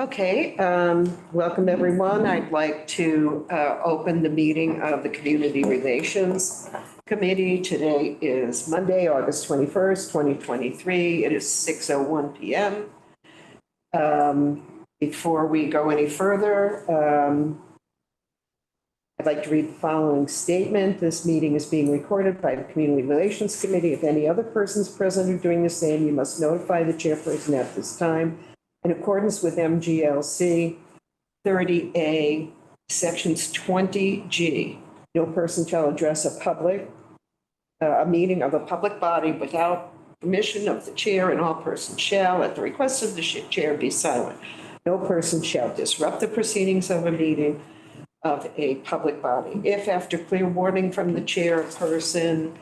Okay, welcome everyone. I'd like to open the meeting of the Community Relations Committee. Today is Monday, August 21st, 2023. It is 6:01 p.m. Before we go any further, I'd like to read the following statement. This meeting is being recorded by the Community Relations Committee. If any other persons present are doing the same, you must notify the chairperson at this time. In accordance with MGLC 30A, sections 20G, no person shall address a meeting of a public body without permission of the chair, and all persons shall, at the request of the chair, be silent. No person shall disrupt the proceedings of a meeting of a public body. If after clear warning from the chair, a person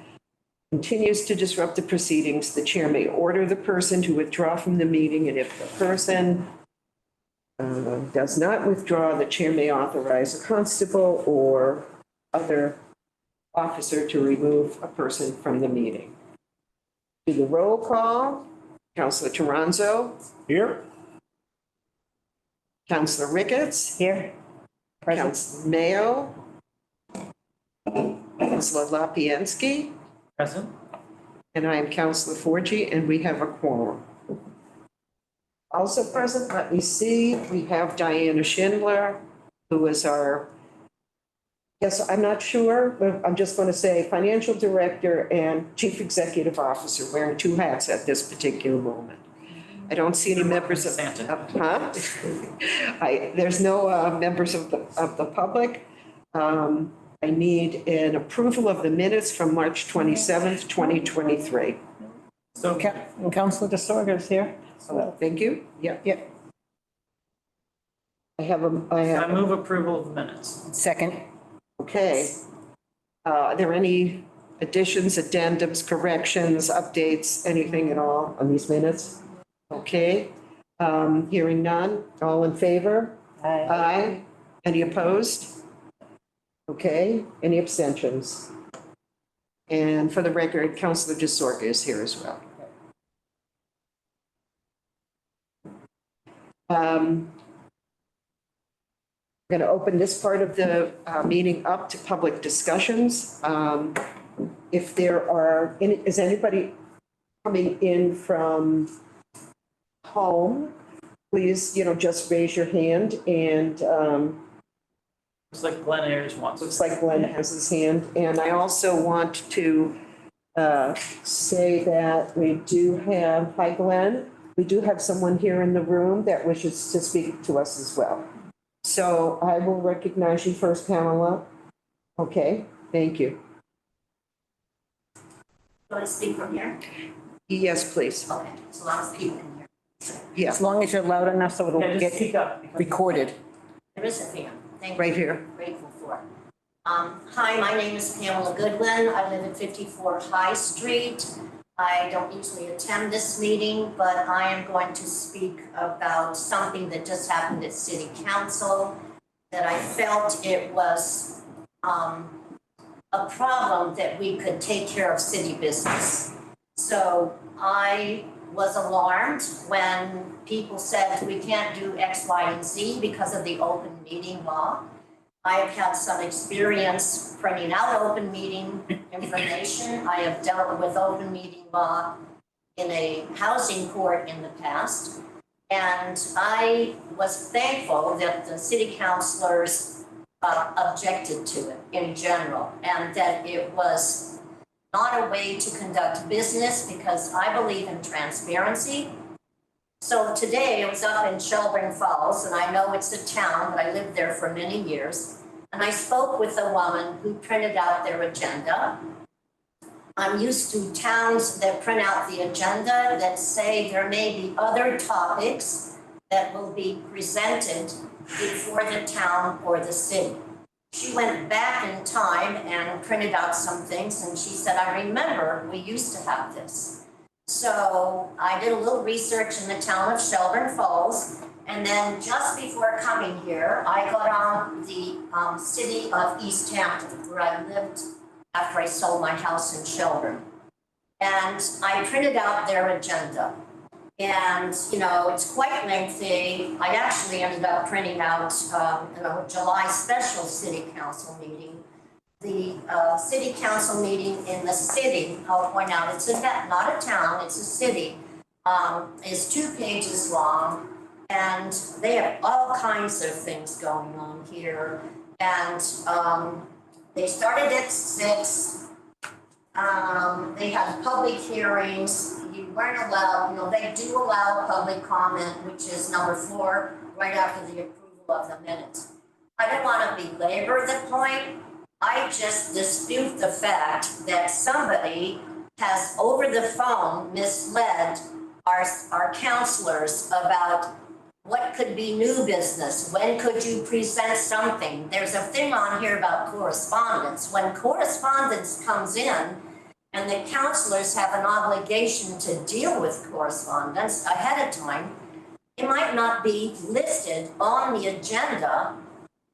continues to disrupt the proceedings, the chair may order the person to withdraw from the meeting, and if the person does not withdraw, the chair may authorize a constable or other officer to remove a person from the meeting. Do the roll call. Councilor Toronzo. Here. Councilor Ricketts. Here. Councilor Mayo. Councilor Lapiensky. Present. And I am Councilor Forgy, and we have a quorum. Also present, let me see, we have Diana Schindler, who is our, yes, I'm not sure, but I'm just going to say financial director and chief executive officer, wearing two hats at this particular moment. I don't see any members of, there's no members of the public. I need an approval of the minutes from March 27th, 2023. So Councilor DeSorga is here. So thank you. Yeah. Yep. I move approval of the minutes. Second. Okay. Are there any additions, addendums, corrections, updates, anything at all on these minutes? Okay. Hearing none. All in favor? Aye. Aye. Any opposed? Okay. Any abstentions? And for the record, Councilor DeSorga is here as well. I'm going to open this part of the meeting up to public discussions. If there are, is anybody coming in from home, please, just raise your hand. And Looks like Glenn Ayers wants. looks like Glenn has his hand. And I also want to say that we do have, hi Glenn, we do have someone here in the room that wishes to speak to us as well. So I will recognize you first, Pamela. Okay, thank you. You want to speak from here? Yes, please. Okay, so I'll speak in here. Yeah, As long as you're loud enough so it'll Yeah, just speak get up. recorded. There is a fan. Thank you. right here. Grateful for. Hi, my name is Pamela Goodwin. I live at 54 High Street. I don't usually attend this meeting, but I am going to speak about something that just happened at City Council that I felt it was a problem that we could take care of city business. So I was alarmed when people said we can't do X, Y, and Z because of the open meeting law. I have had some experience printing out open meeting information. I have dealt with open meeting law in a housing court in the past. And I was thankful that the city councilors objected to it in general, and that it was not a way to conduct business, because I believe in transparency. So today I was up in Shelburne Falls, and I know it's a town, but I lived there for many years. And I spoke with a woman who printed out their agenda. I'm used to towns that print out the agenda that say there may be other topics that will be presented before the town or the city. She went back in time and printed out some things, and she said, I remember we used to have this. So I did a little research in the town of Shelburne Falls, and then just before coming here, I got on the city of East Hampton, where I lived after I sold my house in Shelburne. And I printed out their agenda. And, you know, it's quite lengthy. I actually ended up printing out, a July special city council meeting. The city council meeting in the city, I'll point out, it's not a town, it's a city, is 2 pages long. And they have all kinds of things going on here. And they started at 6. They had public hearings. You weren't allowed, you know, they do allow public comment, which is number 4, right after the approval of the minutes. I don't want to belabor the point. I just dispute the fact that somebody has over the phone misled our counselors about what could be new business, when could you present something? There's a thing on here about correspondence. When correspondence comes in, and the counselors have an obligation to deal with correspondence ahead of time, it might not be listed on the agenda,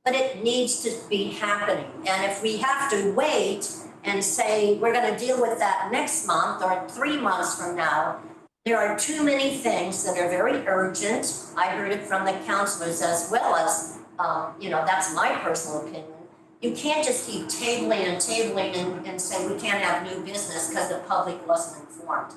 but it needs to be happening. And if we have to wait and say, we're gonna deal with that next month or 3 months from now, there are too many things that are very urgent. I heard it from the counselors as well as, you know, that's my personal opinion. You can't just keep tabling and say we can't have new business because the public wasn't informed.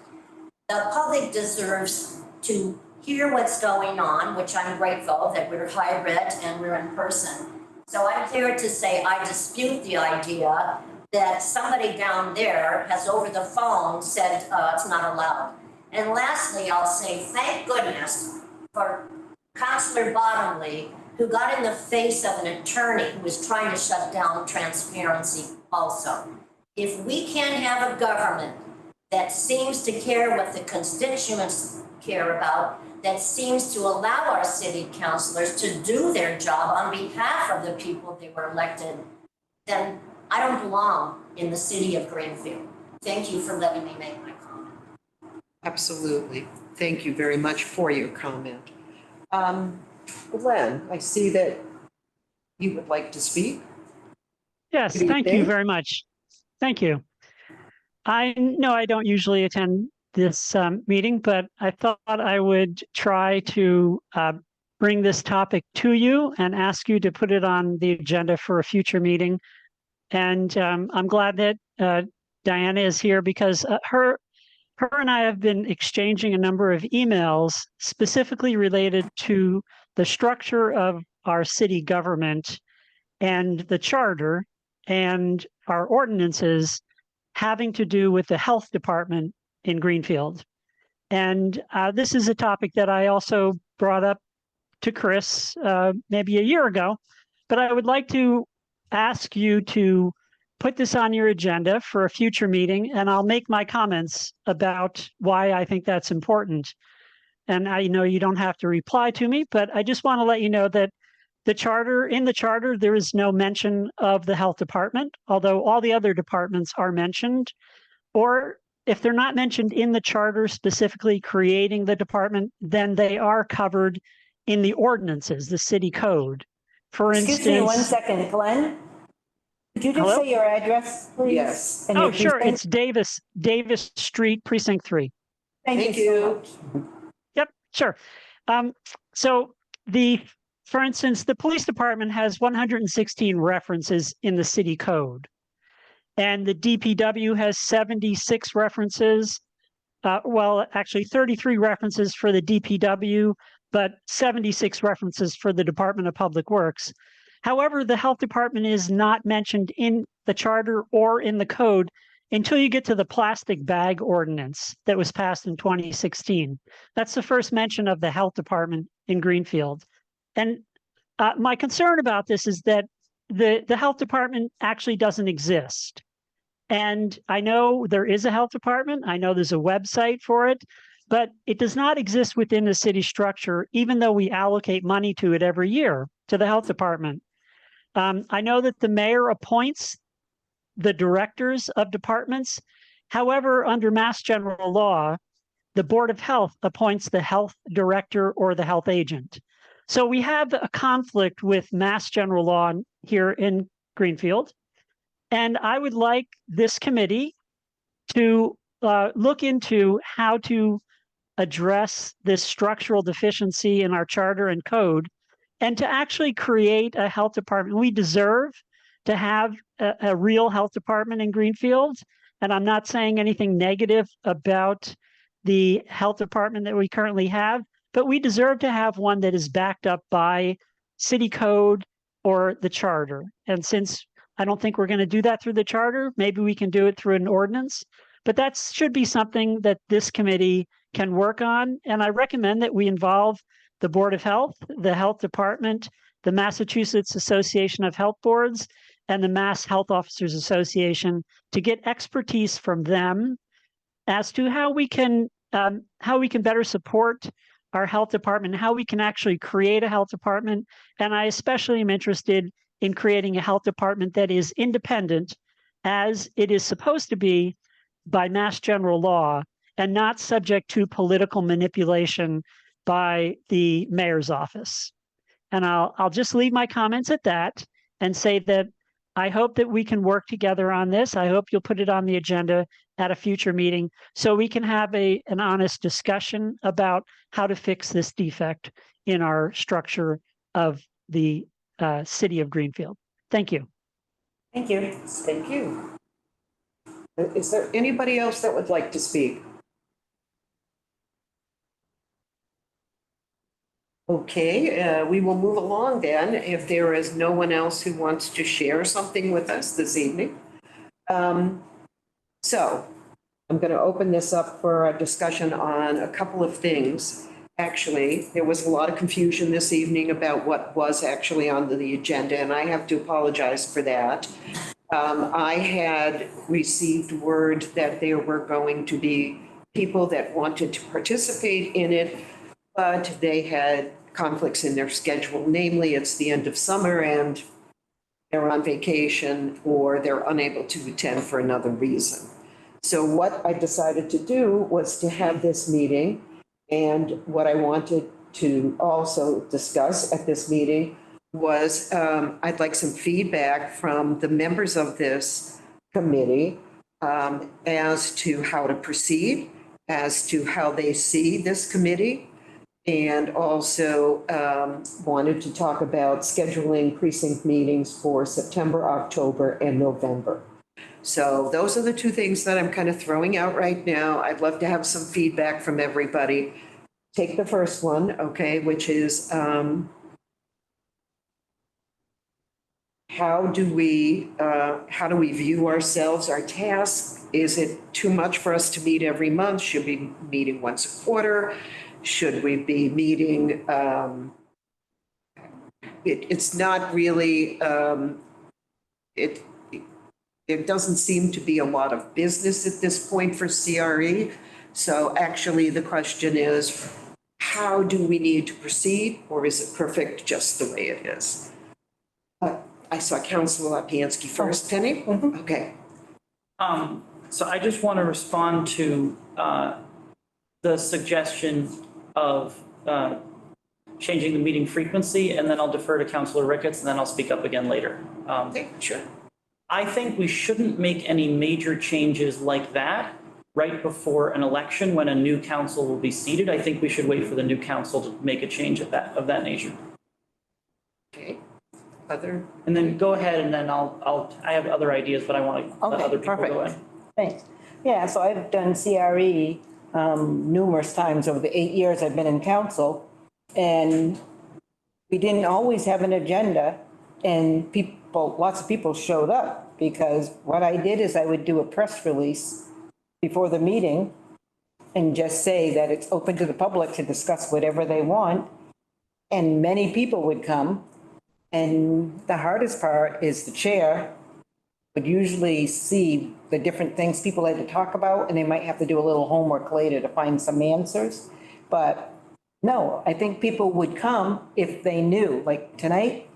The public deserves to hear what's going on, which I'm grateful that we're hybrid and we're in person. So I'm here to say I dispute the idea that somebody down there has over the phone said it's not allowed. And lastly, I'll say thank goodness for Councillor Bottomley, who got in the face of an attorney who was trying to shut down transparency also. If we can't have a government that seems to care what the constituents care about, that seems to allow our city councilors to do their job on behalf of the people they were elected, then I don't belong in the city of Greenfield. Thank you for letting me make my comment. Absolutely. Thank you very much for your comment. Glenn, I see that you would like to speak. Yes, Good thank you evening. very much. Thank you. I know I don't usually attend this meeting, but I thought I would try to bring this topic to you and ask you to put it on the agenda for a future meeting. And I'm glad that Diana is here because her and I have been exchanging a number of emails specifically related to the structure of our city government and the charter and our ordinances having to do with the health department in Greenfield. And this is a topic that I also brought up to Chris maybe a year ago, but I would like to ask you to put this on your agenda for a future meeting, and I'll make my comments about why I think that's important. And I know you don't have to reply to me, but I just want to let you know that in the charter, there is no mention of the health department, although all the other departments are mentioned. Or if they're not mentioned in the charter specifically creating the department, then they are covered in the ordinances, the city code. For instance. Excuse me 1 second, Glenn? Could you just Hello? say your address, please? Yes. And Oh, your sure. precinct? It's Davis Street, Precinct 3. Thank you so much. Yep, sure. So for instance, the police department has 116 references in the city code. And the DPW has 76 references. Well, actually 33 references for the DPW, but 76 references for the Department of Public Works. However, the health department is not mentioned in the charter or in the code until you get to the plastic bag ordinance that was passed in 2016. That's the first mention of the health department in Greenfield. And my concern about this is that the health department actually doesn't exist. And I know there is a health department. I know there's a website for it, but it does not exist within the city structure, even though we allocate money to it every year to the health department. I know that the mayor appoints the directors of departments. However, under Mass General Law, the Board of Health appoints the health director or the health agent. So we have a conflict with Mass General Law here in Greenfield. And I would like this committee to look into how to address this structural deficiency in our charter and code and to actually create a health department. We deserve to have a real health department in Greenfield. And I'm not saying anything negative about the health department that we currently have, but we deserve to have one that is backed up by city code or the charter. And since I don't think we're going to do that through the charter, maybe we can do it through an ordinance, but that should be something that this committee can work on. And I recommend that we involve the Board of Health, the Health Department, the Massachusetts Association of Health Boards, and the Mass Health Officers Association to get expertise from them as to how we can better support our health department, how we can actually create a health department. And I especially am interested in creating a health department that is independent, as it is supposed to be by Mass General law, and not subject to political manipulation by the mayor's office. And I'll just leave my comments at that and say that I hope that we can work together on this. I hope you'll put it on the agenda at a future meeting so we can have an honest discussion about how to fix this defect in our structure of the city of Greenfield. Thank you. Thank you. Thank you. Is there anybody else that would like to speak? Okay, we will move along then if there is no one else who wants to share something with us this evening. So I'm going to open this up for a discussion on a couple of things. Actually, there was a lot of confusion this evening about what was actually on the agenda, and I have to apologize for that. I had received word that there were going to be people that wanted to participate in it, but they had conflicts in their schedule. Namely, it's the end of summer and they're on vacation or they're unable to attend for another reason. So what I decided to do was to have this meeting, and what I wanted to also discuss at this meeting was I'd like some feedback from the members of this committee as to how to proceed, as to how they see this committee, and also wanted to talk about scheduling precinct meetings for September, October, and November. So those are the two things that I'm kind of throwing out right now. I'd love to have some feedback from everybody. Take the first one, okay, which is how do we view ourselves, our task? Is it too much for us to meet every month? Should we be meeting once a quarter? Should we be meeting? It's not really, there doesn't seem to be a lot of business at this point for CRE. So actually the question is, how do we need to proceed, or is it perfect just the way it is? I saw Councilor Lapinski first. Penny? Okay. So I just want to respond to the suggestion of changing the meeting frequency, and then I'll defer to Councilor Ricketts, and then I'll speak up again later. Okay, sure. I think we shouldn't make any major changes like that right before an election when a new council will be seated. I think we should wait for the new council to make a change of that nature. Okay. Other? And then go ahead, and then I have other ideas, but I want to let Okay, other people go in. perfect. Thanks. Yeah, so I've done CRE numerous times over the 8 years I've been in council, and we didn't always have an agenda, and lots of people showed up, because what I did is I would do a press release before the meeting and just say that it's open to the public to discuss whatever they want, and many people would come. And the hardest part is the chair would usually see the different things people had to talk about, and they might have to do a little homework later to find some answers. But no, I think people would come if they knew, like tonight,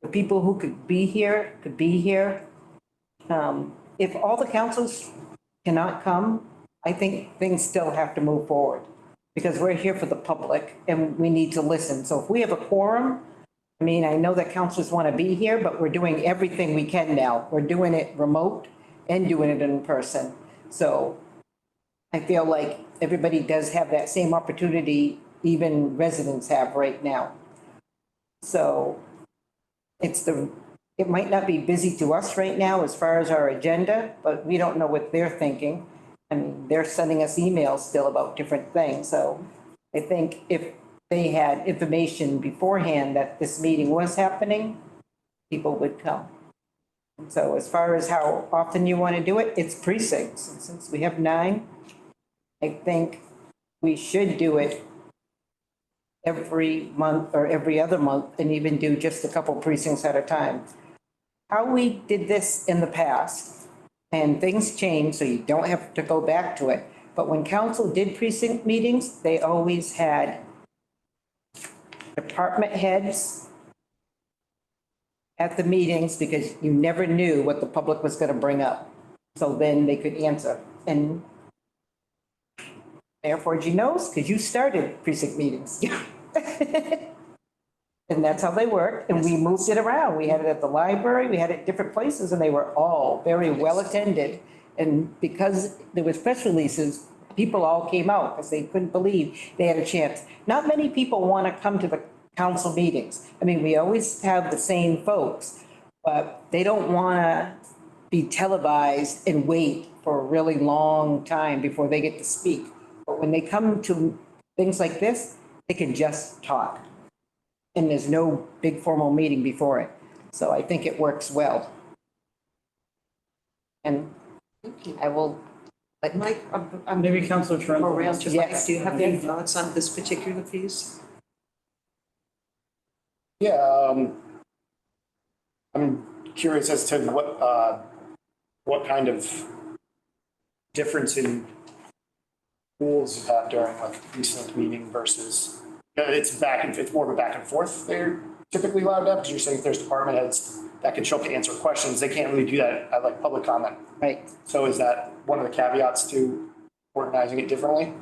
the people who could be here could be here. If all the councils cannot come, I think things still have to move forward, because we're here for the public and we need to listen. So if we have a quorum, I mean, I know that councilors want to be here, but we're doing everything we can now. We're doing it remote and doing it in person. So I feel like everybody does have that same opportunity, even residents have right now. So it might not be busy to us right now as far as our agenda, but we don't know what they're thinking. I mean, they're sending us emails still about different things, so I think if they had information beforehand that this meeting was happening, people would come. So as far as how often you want to do it, it's precincts. And since we have 9, I think we should do it every month or every other month and even do just a couple precincts at a time. How we did this in the past, and things change, so you don't have to go back to it. But when council did precinct meetings, they always had department heads at the meetings because you never knew what the public was going to bring up. So then they could answer. And therefore, you knows because you started precinct meetings. And that's how they work. And we moved it around. We had it at the library, we had it at different places, and they were all very well attended. And because there was press releases, people all came out because they couldn't believe they had a chance. Not many people want to come to the council meetings. I mean, we always have the same folks, but they don't want to be televised and wait for a really long time before they get to speak. But when they come to things like this, they can just talk. And there's no big formal meeting before it. So I think it works well. And I will, Like Mike, I'm Maybe Councilor Trent. go around to Mike. Yes. Do you have any thoughts on this particular piece? Yeah, I'm curious as to what kind of difference in rules you have during like a precinct meeting versus, it's more of a back and forth they're typically allowed to have, because you're saying if there's department heads that can show up to answer questions, they can't really do that at like public comment. right, So is that one of the caveats to organizing it differently?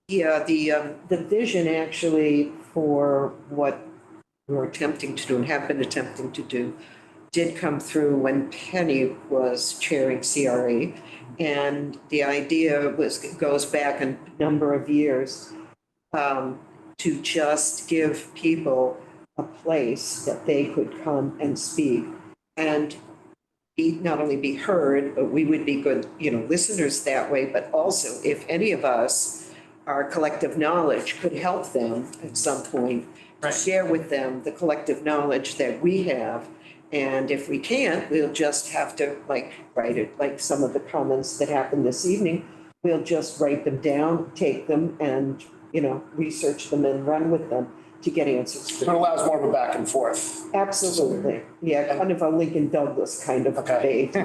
Yeah, the vision actually for what we're attempting to do and have been attempting to do did come through when Penny was chairing CRE. And the idea goes back a number of years to just give people a place that they could come and speak and not only be heard, but we would be good, listeners that way. But also, if any of us, our collective knowledge could help them at some point, to Right. share with them the collective knowledge that we have. And if we can't, we'll just have to write it, like some of the comments that happened this evening. We'll just write them down, take them and, research them and run with them to get answers. So it allows more of a back and forth. Absolutely. Yeah, kind of a Lincoln Douglas kind of Okay. debate.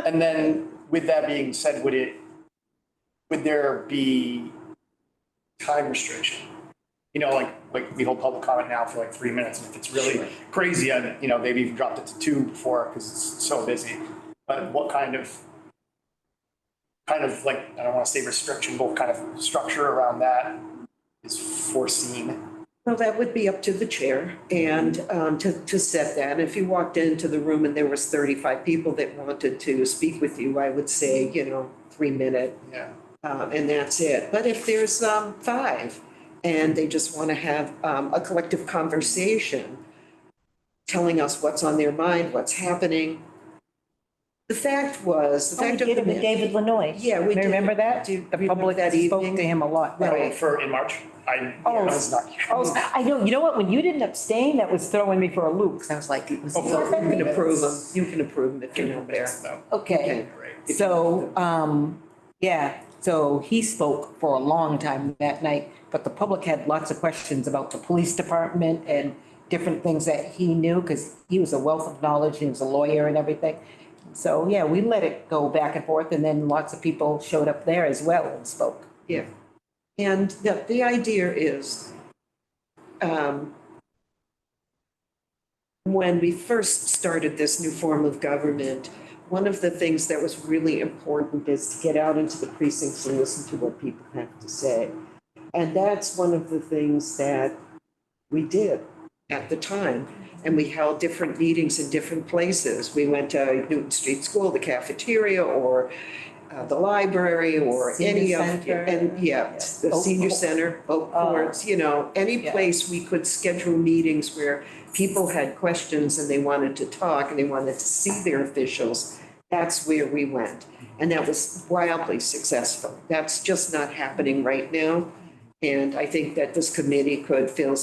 And then with that being said, would there be time restriction? Like we hold public comment now for like 3 minutes, and if it's really crazy, they've even dropped it to 2 before because it's so busy. But what kind of like, I don't want to say restriction, but kind of structure around that is foreseen? Well, that would be up to the chair and to set that. If you walked into the room and there was 35 people that wanted to speak with you, I would say, 3 minute, Yeah. and that's it. But if there's 5 and they just want to have a collective conversation, telling us what's on their mind, what's happening. The fact was, the we fact of did the it with matter. David Lanois. Yeah, we did. Remember that? Do you The remember public that spoke evening? to him a lot. Right. For in March? I Oh, was not here. Oh, I know, you know what, when you didn't abstain, that was throwing me for a loop, 'cause I was like, it was. So you can approve them, you can approve them if you're not there. No. Okay, Great. so, yeah, so he spoke for a long time that night, but the public had lots of questions about the police department and different things that he knew, because he was a wealth of knowledge, he was a lawyer and everything. So, yeah, we let it go back and forth, and then lots of people showed up there as well and spoke. Yeah. And the idea is, when we first started this new form of government, one of the things that was really important is to get out into the precincts and listen to what people have to say. And that's one of the things that we did at the time. And we held different meetings in different places. We went to Newton Street School, the cafeteria, or the library or Senior any of, center. and yeah, the Oak senior Court. center, Oak Oh. Courts, you know, any Yeah. place we could schedule meetings where people had questions and they wanted to talk and they wanted to see their officials, that's where we went. And that was wildly successful. That's just not happening right now. And I think that this committee could fill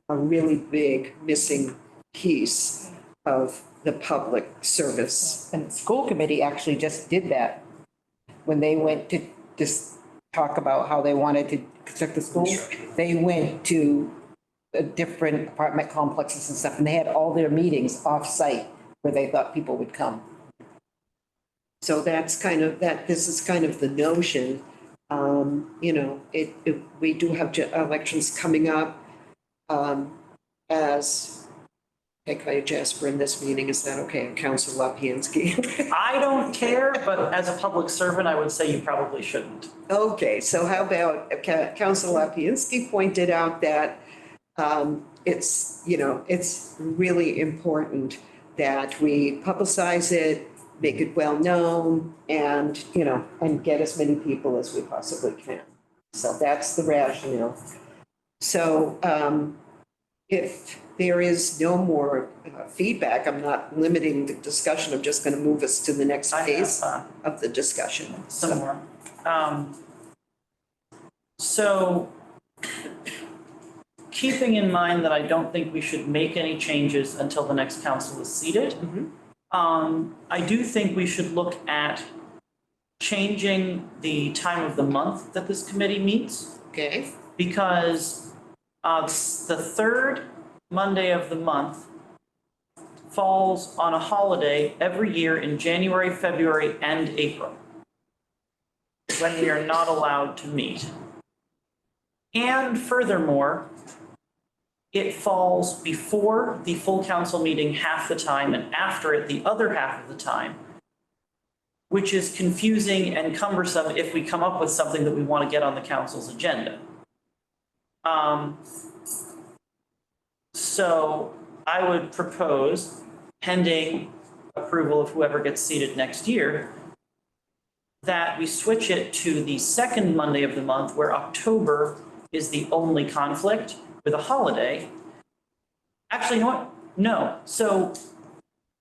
a really big missing piece of the public service. And the school committee actually just did that when they went to just talk about how they wanted to construct the school. They went to different apartment complexes and stuff, and they had all their meetings off-site where they thought people would come. So that's kind of, this is kind of the notion. You know, we do have elections coming up. As, okay, Jasper, in this meeting, is that okay? Councilor Lapinski? I don't care, but as a public servant, I would say you probably shouldn't. Okay, so how about Councilor Lapinski pointed out that it's, you know, it's really important that we publicize it, make it well-known, and, you know, and get as many people as we possibly can. So that's the rationale. So if there is no more feedback, I'm not limiting the discussion, I'm just going to move us to the next I phase have of the discussion. some more. So keeping in mind that I don't think we should make any changes until the next council is seated, I do think we should look at changing the time of the month that this committee meets, Okay, because the third Monday of the month falls on a holiday every year in January, February, and April, when we are not allowed to meet. And furthermore, it falls before the full council meeting half the time and after it the other half of the time, which is confusing and cumbersome if we come up with something that we want to get on the council's agenda. So I would propose, pending approval of whoever gets seated next year, that we switch it to the second Monday of the month, where October is the only conflict with a holiday. Actually, you know what? No. So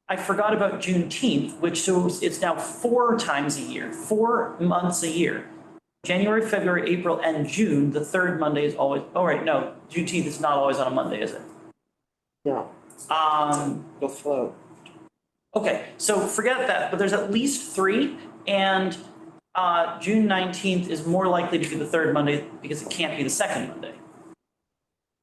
I forgot about Juneteenth, which so it's now 4 times a year, 4 months a year. January, February, April, and June, the third Monday is always, oh, right, no, Juneteenth is not always on a Monday, is it? no, it'll float. Okay, so forget that, but there's at least 3, and June 19th is more likely to be the third Monday because it can't be the second Monday.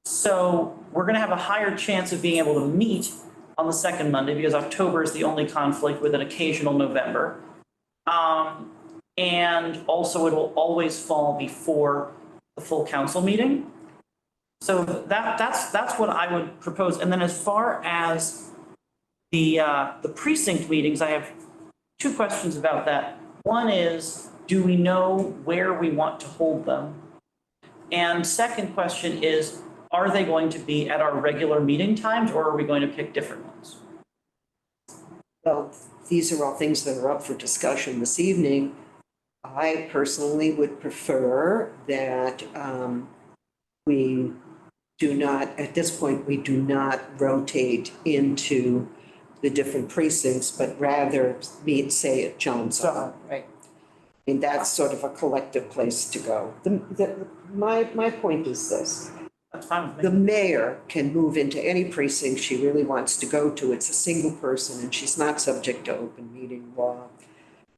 So we're going to have a higher chance of being able to meet on the second Monday because October is the only conflict with an occasional November. And also it will always fall before the full council meeting. So that's what I would propose. And then as far as the precinct meetings, I have 2 questions about that. One is, do we know where we want to hold them? And second question is, are they going to be at our regular meeting times or are we going to pick different ones? Well, these are all things that are up for discussion this evening. I personally would prefer that we do not, at this point, we do not rotate into the different precincts, but rather meet, say, at Johnson. Right. I mean, that's sort of a collective place to go. My point is this. That's fine with me. The mayor can move into any precinct she really wants to go to. It's a single person and she's not subject to open meeting law.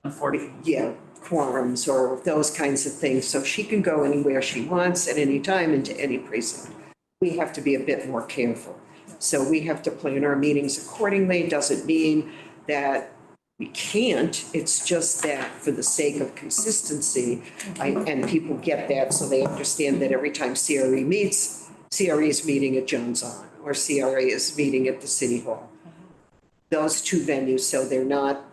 Unfortunately. Yeah, quorums or those kinds of things. So she can go anywhere she wants at any time into any precinct. We have to be a bit more careful. So we have to plan our meetings accordingly. Doesn't mean that we can't. It's just that for the sake of consistency, and people get that so they understand that every time CRE meets, CRE is meeting at Jones On or CRE is meeting at the City Hall. Those 2 venues, so they're not,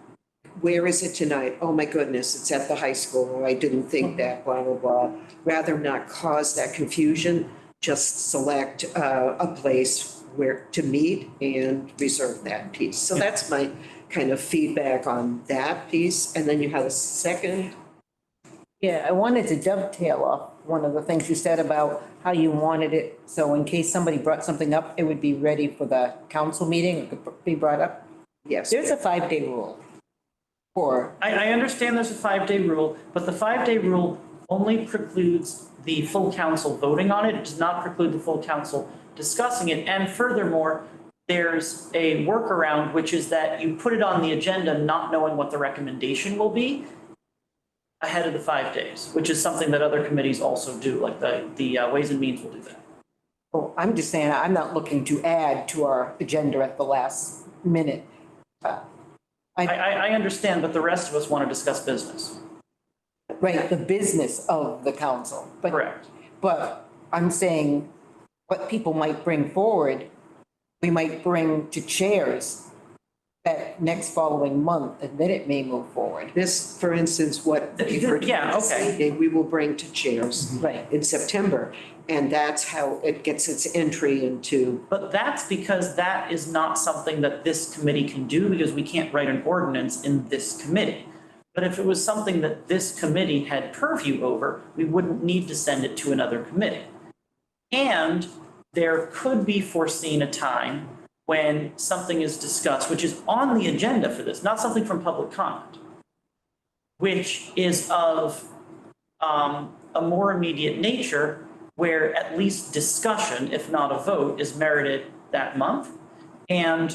where is it tonight? Oh my goodness, it's at the high school. Oh, I didn't think that, blah, blah, blah. Rather not cause that confusion, just select a place where to meet and reserve that piece. So that's my kind of feedback on that piece. And then you had a second. Yeah, I wanted to dovetail off one of the things you said about how you wanted it, so in case somebody brought something up, it would be ready for the council meeting, it could be brought up. Yes. There's a 5-day rule for, I understand there's a 5-day rule, but the 5-day rule only precludes the full council voting on it. It does not preclude the full council discussing it. And furthermore, there's a workaround, which is that you put it on the agenda not knowing what the recommendation will be ahead of the 5 days, which is something that other committees also do, like the Ways and Means will do that. oh, I'm just saying, I'm not looking to add to our agenda at the last minute. I understand, but the rest of us want to discuss business. Right, the business of the council. But Correct. But I'm saying what people might bring forward, we might bring to chairs that next following month, and then it may move forward. This, for instance, what we heard. Yeah, okay. We will bring to chairs Right. in September. And that's how it gets its entry into, But that's because that is not something that this committee can do because we can't write an ordinance in this committee. But if it was something that this committee had purview over, we wouldn't need to send it to another committee. And there could be foreseen a time when something is discussed, which is on the agenda for this, not something from public comment, which is of a more immediate nature where at least discussion, if not a vote, is merited that month. And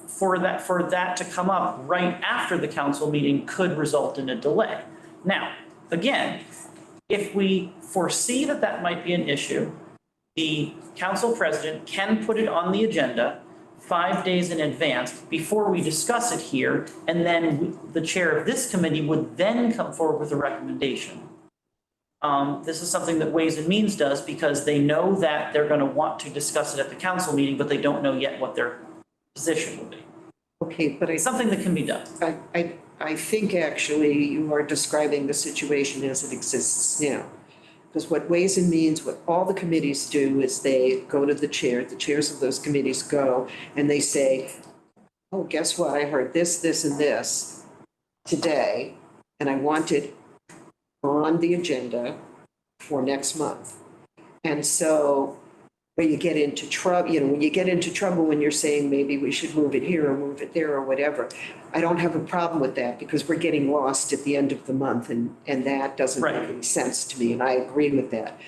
for that to come up right after the council meeting could result in a delay. Now, again, if we foresee that that might be an issue, the council president can put it on the agenda 5 days in advance before we discuss it here, and then the chair of this committee would then come forward with a recommendation. This is something that Ways and Means does because they know that they're going to want to discuss it at the council meeting, but they don't know yet what their position will be. okay, but It's something that can be done. I think actually you are describing the situation as it exists now. Because what Ways and Means, what all the committees do is they go to the chairs of those committees go, and they say, oh, guess what? I heard this, this, and this today, and I want it on the agenda for next month. And so when you get into trouble, when you get into trouble when you're saying maybe we should move it here or move it there or whatever, I don't have a problem with that because we're getting lost at the end of the month and that doesn't Right. make any sense to me and I agree with that.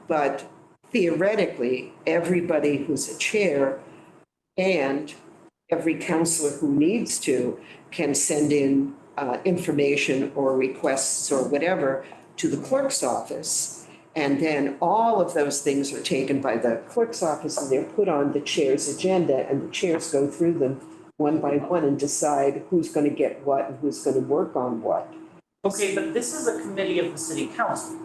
But theoretically, everybody who's a chair and every counselor who needs to can send in information or requests or whatever to the clerk's office. And then all of those things are taken by the clerk's office and they're put on the chair's agenda and the chairs go through them one by one and decide who's going to get what and who's going to work on what. Okay, but this is a committee of the city council,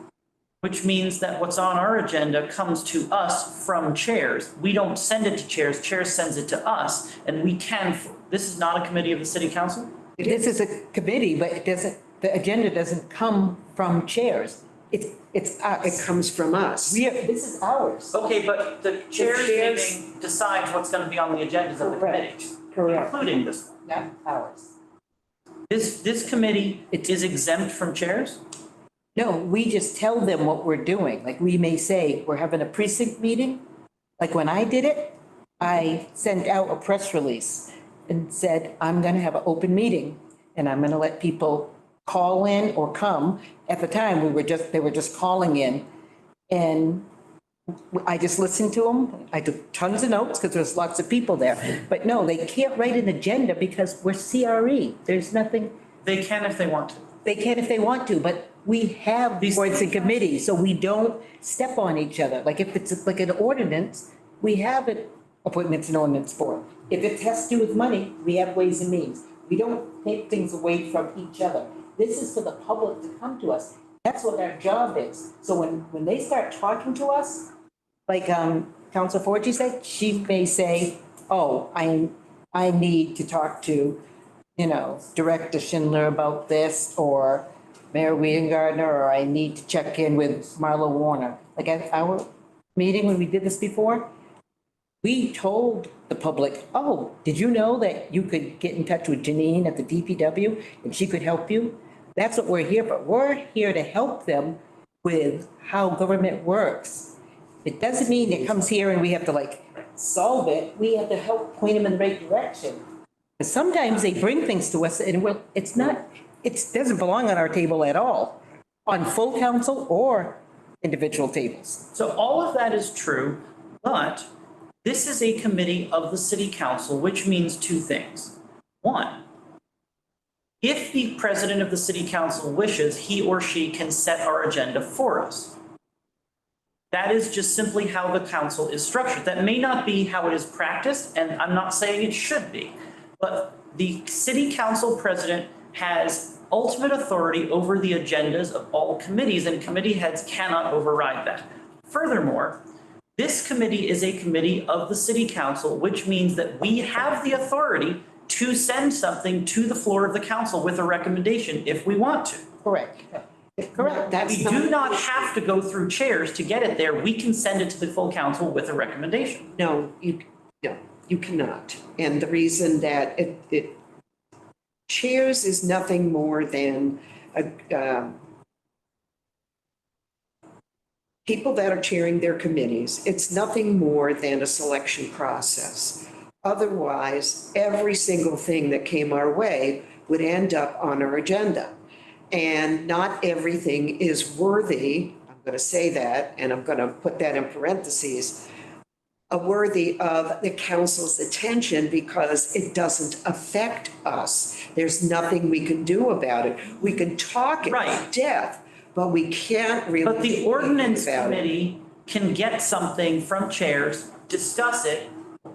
which means that what's on our agenda comes to us from chairs. We don't send it to chairs, chairs sends it to us, and we can, this is not a committee of the city council? This is a committee, but it doesn't, the agenda doesn't come from chairs. It's It us. comes from us. This is ours. Okay, but the chairs chairs- meeting decides what's going to be on the agendas of the Correct. committee, Correct. including this one. Not ours. This committee is exempt from chairs? No, we just tell them what we're doing. Like we may say, we're having a precinct meeting. Like when I did it, I sent out a press release and said, I'm going to have an open meeting and I'm going to let people call in or come. At the time, they were just calling in and I just listened to them. I took tons of notes because there's lots of people there. But no, they can't write an agenda because we're CRE. There's nothing, They can if they want to. they can if they want to, but we have These- boards and committees, so we don't step on each other. Like if it's like an ordinance, we have an appointments and ordinance board. If it has to do with money, we have Ways and Means. We don't take things away from each other. This is for the public to come to us. That's what our job is. So when they start talking to us, like Council Forgy said, she may say, oh, I need to talk to, Director Schindler about this, or Mayor Wiedengardner, or I need to check in with Marla Warner. Like at our meeting when we did this before, we told the public, oh, did you know that you could get in touch with Janine at the DPW and she could help you? That's what we're here for. We're here to help them with how government works. It doesn't mean it comes here and we have to like solve it. We have to help point them in the right direction. But sometimes they bring things to us and it's not, it doesn't belong on our table at all, on full council or individual tables. So all of that is true, but this is a committee of the city council, which means two things. One, if the president of the city council wishes, he or she can set our agenda for us. That is just simply how the council is structured. That may not be how it is practiced, and I'm not saying it should be, but the city council president has ultimate authority over the agendas of all committees, and committee heads cannot override that. Furthermore, this committee is a committee of the city council, which means that we have the authority to send something to the floor of the council with a recommendation if we want to. Correct. Correct. That's We do not have to go through chairs to get it there. We can send it to the full council with a recommendation. No, you cannot. And the reason that chairs is nothing more than people that are chairing their committees. It's nothing more than a selection process. Otherwise, every single thing that came our way would end up on our agenda. And not everything is worthy, I'm going to say that, and I'm going to put that in parentheses, worthy of the council's attention because it doesn't affect us. There's nothing we can do about it. We can talk it Right. to death, but we can't really. But do the anything ordinance about it. committee can get something from chairs, discuss it,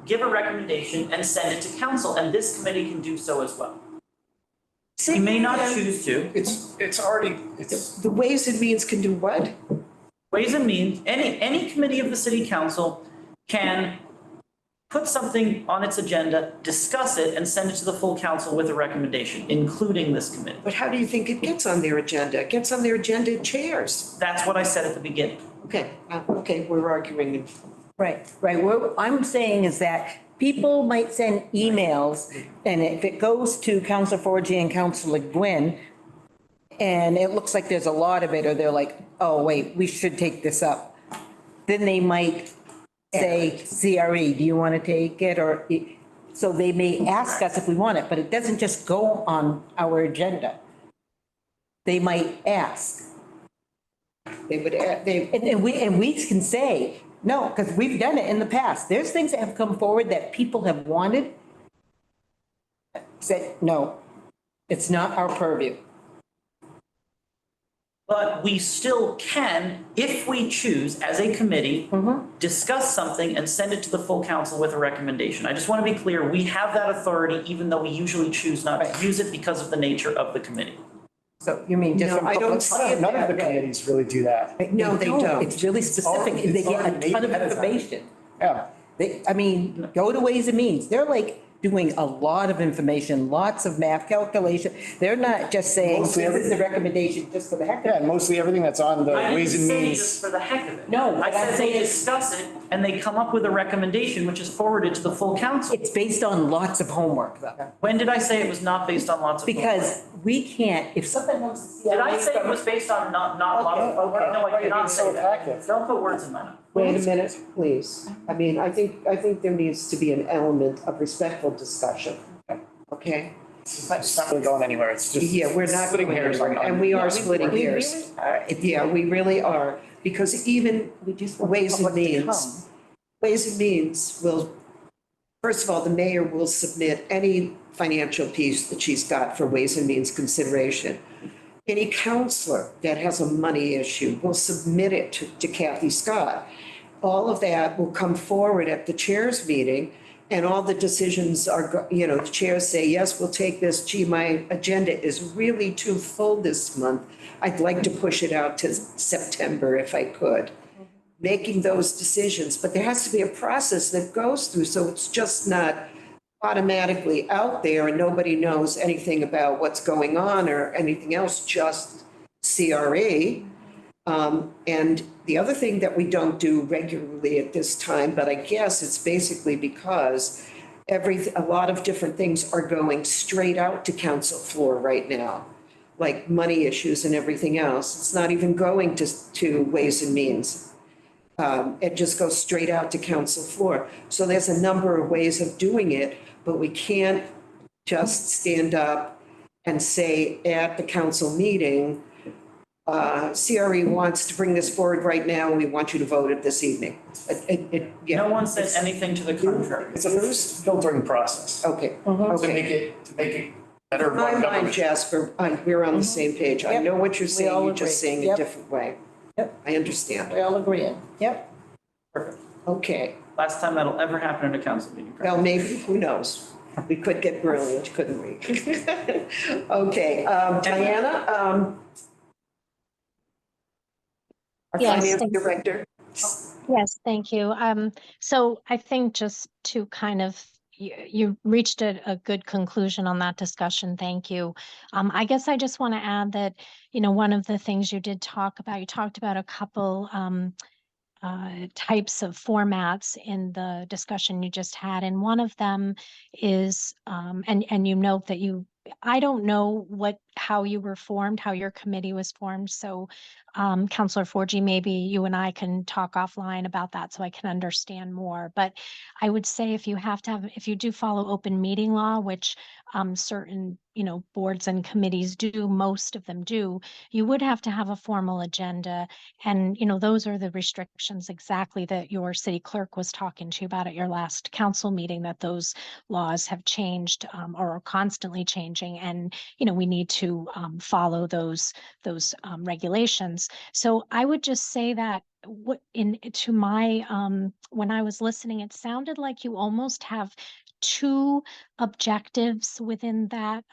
give a recommendation, and send it to council, and this committee can do so as well. You may not choose to. It's already, it's, The Ways and Means can do what? Ways and Means, any committee of the city council can put something on its agenda, discuss it, and send it to the full council with a recommendation, including this committee. But how do you think it gets on their agenda? It gets on their agenda in chairs. That's what I said at the beginning. Okay, we're arguing. Right. What I'm saying is that people might send emails, and if it goes to Councilor Forgy and Councilor Gwynn, and it looks like there's a lot of it, or they're like, oh, wait, we should take this up, then they might say, CRE, do you want to take it? Or, so they may ask us if we want it, but it doesn't just go on our agenda. They might ask. They would, And we can say, no, because we've done it in the past. There's things that have come forward that people have wanted. Said, no, it's not our purview. But we still can, if we choose, as a committee, discuss something and send it to the full council with a recommendation. I just want to be clear, we have that authority, even though we usually choose not to use it because of the nature of the committee. So you mean just No, from I don't public? see it none of the that way. committees really do that. No, they don't. It's really specific. It's They get already a ton of made ahead of time. information. Yeah. I mean, go to Ways and Means. They're like doing a lot of information, lots of math calculation. They're not just saying, this Mostly is the recommendation just for the heck of Yeah, it. and mostly everything that's on the I Ways didn't and say Means. just for the heck of it. No, I what I'm said they saying is- discuss it and they come up with a recommendation, which is forwarded to the full council. It's based on lots of homework though. When did I say it was not based on lots of? Because we can't, if something comes to see. Did I say it was based on not lots of homework? No, I did not say that. Don't put words in my mouth. wait a minute, please. I mean, I think there needs to be an element of respectful discussion. Okay? It's not really going anywhere. It's just. Yeah, we're not splitting going hairs anywhere, on- and we Yeah, are splitting we hairs. really are. Yeah, we really are, because even We just want the Ways and public to Means, Ways and Means will, first of all, the mayor will submit any financial piece that she's got for Ways and Means consideration. Any counselor that has a money issue will submit it to Kathy Scott. All of that will come forward at the chairs meeting, and all the decisions are, the chairs say, yes, we'll take this. Gee, my agenda is really too full this month. I'd like to push it out to September if I could. Making those decisions, but there has to be a process that goes through, so it's just not automatically out there and nobody knows anything about what's going on or anything else, just CRE. And the other thing that we don't do regularly at this time, but I guess it's basically because a lot of different things are going straight out to council floor right now, like money issues and everything else. It's not even going to Ways and Means. It just goes straight out to council floor. So there's a number of ways of doing it, but we can't just stand up and say at the council meeting, CRE wants to bring this forward right now, and we want you to vote it this evening. Yeah. No one said anything to the contrary. It's a filtering process Okay, to okay. make it better In my run mind, government. Jasper, we're on the same page. I Yep. know what you're We all saying, you're just agree. saying a Yep. different way. Yep. I understand. We all agreeing. Yep. Perfect. Okay, Last time that'll ever happen in a council meeting. well, maybe, who knows? We could get brilliant, couldn't we? Okay, Diana, our Yes, finance thank you. director. Yes, thank you. So I think just to kind of, you reached a good conclusion on that discussion. Thank you. I guess I just want to add that, one of the things you did talk about, you talked about a couple types of formats in the discussion you just had. And one of them is, and you note that I don't know how you were formed, how your committee was formed. So Councillor Forgy, maybe you and I can talk offline about that so I can understand more. But I would say if you do follow open meeting law, which certain, boards and committees do, most of them do, you would have to have a formal agenda. And, those are the restrictions exactly that your city clerk was talking to you about at your last council meeting, that those laws have changed or are constantly changing. And, we need to follow those regulations. So I would just say that to my when I was listening, it sounded like you almost have two objectives within that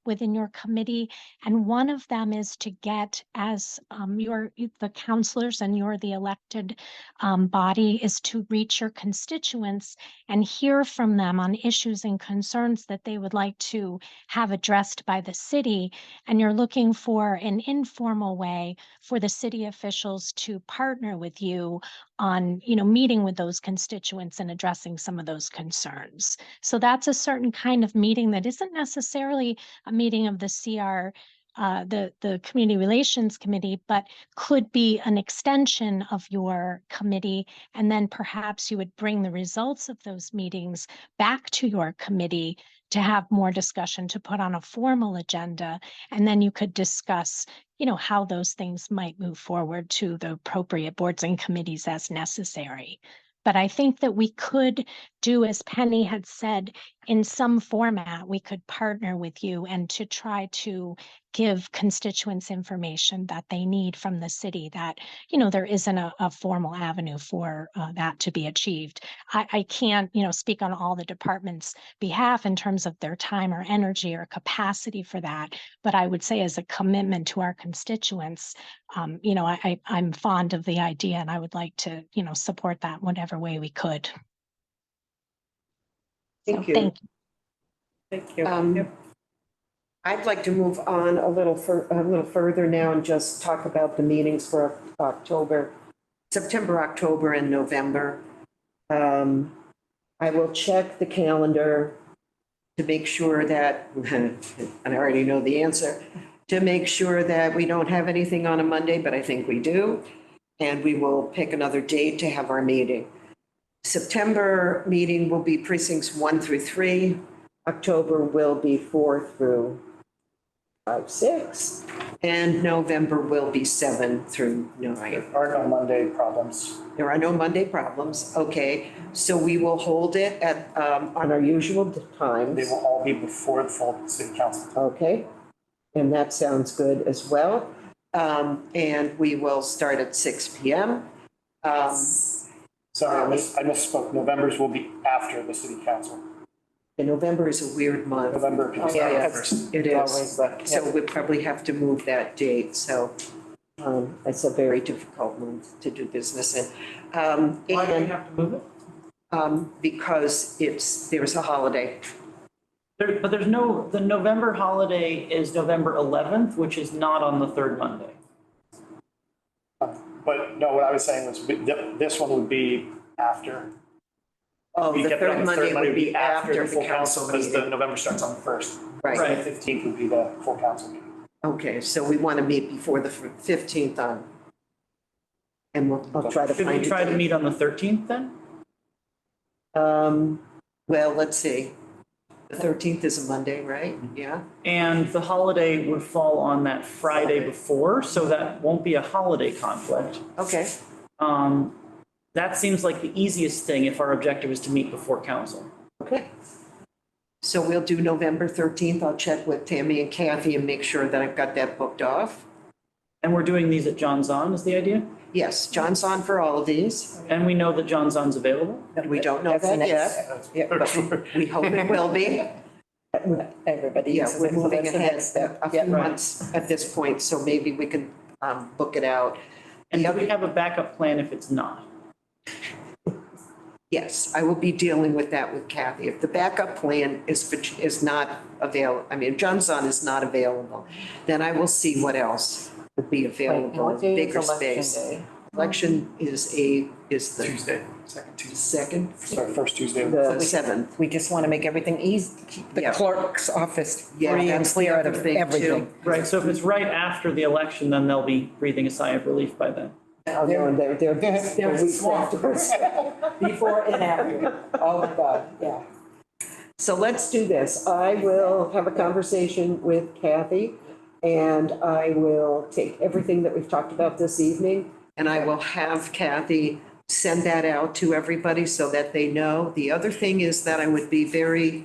within your committee, and one of them is to get, as you're the counselors and you're the elected body, is to reach your constituents and hear from them on issues and concerns that they would like to have addressed by the city. And you're looking for an informal way for the city officials to partner with you on, meeting with those constituents and addressing some of those concerns. So that's a certain kind of meeting that isn't necessarily a meeting of the CR, the Community Relations Committee, but could be an extension of your committee. And then perhaps you would bring the results of those meetings back to your committee to have more discussion, to put on a formal agenda. And then you could discuss, how those things might move forward to the appropriate boards and committees as necessary. But I think that we could do, as Penny had said, in some format, we could partner with you and to try to give constituents information that they need from the city, that, there isn't a formal avenue for that to be achieved. I can't, speak on all the departments' behalf in terms of their time or energy or capacity for that. But I would say as a commitment to our constituents, I'm fond of the idea and I would like to, support that whatever way we could. Thank So, you. Thank you. Thank you. I'd like to move on a little further now and just talk about the meetings for September, October, and November. I will check the calendar to make sure that, and I already know the answer, to make sure that we don't have anything on a Monday, but I think we do. And we will pick another date to have our meeting. September meeting will be precincts 1 through 3. October will be 4 through 5, 6. And November will be 7 through 9. There are no Monday problems. There are no Monday problems. Okay, so we will hold it at, on our usual times. They will all be before the full city council. Okay, and that sounds good as well. And we will start at 6 p.m. Sorry, I misspoke. November's will be after the city council. And November is a weird month. November is Yeah, the yeah, first. it Always is. the- So we probably have to move that date, so it's a very difficult month to do business in. Why do we And have to move it? because there's a holiday. But the November holiday is November 11th, which is not on the third Monday. But no, what I was saying was this one would be after. Oh, We the kept it on third Monday would be after the full council because the meeting. November starts on the 1st. Right, Right. The 15th would be the full council meeting. okay, so we want to meet before the 15th on. And I'll try to Should find we a try to date. meet on the 13th then? Well, let's see. The 13th is a Monday, right? Yeah, And the holiday would fall on that Friday before, so that won't be a holiday conflict. okay, That seems like the easiest thing if our objective is to meet before council. okay. So we'll do November 13th. I'll check with Tammy and Kathy and make sure that I've got that booked off. And we're doing these at John Zahn is the idea? Yes, John's on for all of these. And we know that John Zahn's available? We don't know That's the that next- yet. Yeah, But we hope it will be. everybody. Yeah, uses we're it, so moving that's the ahead next step. a few Yeah. months at this point, so maybe we can book it out. And The do we other- have a backup plan if it's not? Yes, I will be dealing with that with Kathy. If the backup plan is not available, I mean, Johnson is not available, then I will see what else would be available in What day is bigger election space. day? Election is the Tuesday, second Tuesday. second, Sorry, first Tuesday. of the we- seventh. We just want to make everything easy, keep the Yeah. clerk's office Yeah, free and that's the clear out other of thing, too. everything. Right, so if it's right after the election, then they'll be breathing a sigh of relief by then. Oh, no, they're weeks afterwards. Before and after. Oh, my God, yeah. So let's do this. I will have a conversation with Kathy, and I will take everything that we've talked about this evening, and I will have Kathy send that out to everybody so that they know. The other thing is that I would be very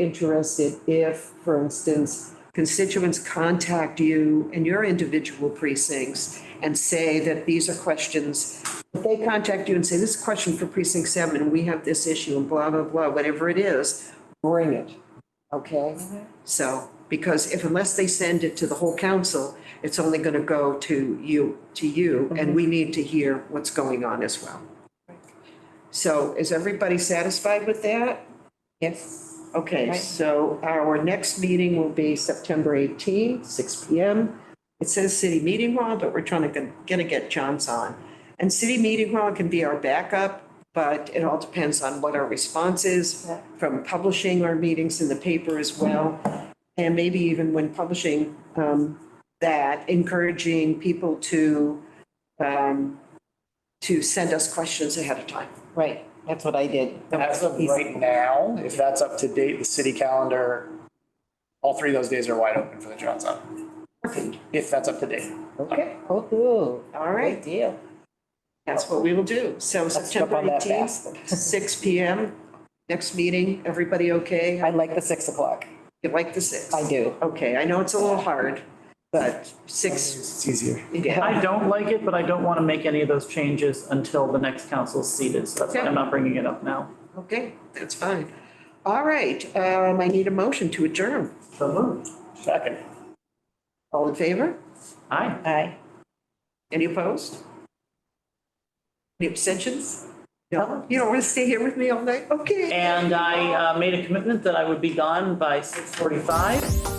interested if, for instance, constituents contact you and your individual precincts and say that these are questions. If they contact you and say, this is a question for precinct 7, and we have this issue and blah, blah, blah, whatever it is, bring it, okay? So, because unless they send it to the whole council, it's only going to go to you, and we need to hear what's going on as well. So is everybody satisfied with that? Yes. Okay, Right. so our next meeting will be September 18th, 6 PM. It says city meeting hall, but we're trying to get John's on. And city meeting hall can be our backup, but it all depends on what our response is from publishing our meetings in the paper as well. And maybe even when publishing that, encouraging people to send us questions ahead of time. Right, that's what I did. As of right now, if that's up to date, the city calendar, all 3 of those days are wide open for the Johnson. Perfect. If that's up to date. Okay, Oh, cool. all right. Good deal. That's what we will do. So Let's jump September on that 18th, fast. 6 PM, next meeting, everybody okay? I like the 6 o'clock. You like the 6? I do. Okay, I know it's a little hard, but 6, It's easier. yeah, I don't like it, but I don't want to make any of those changes until the next council's seated, so that's why I'm not bringing it up now. okay, that's fine. All right, I need a motion to adjourn. So moved. Second. All in favor? Aye. Aye. Any opposed? Any abstentions? No? You don't want to stay here with me all night? Okay. And I made a commitment that I would be gone by 6:45.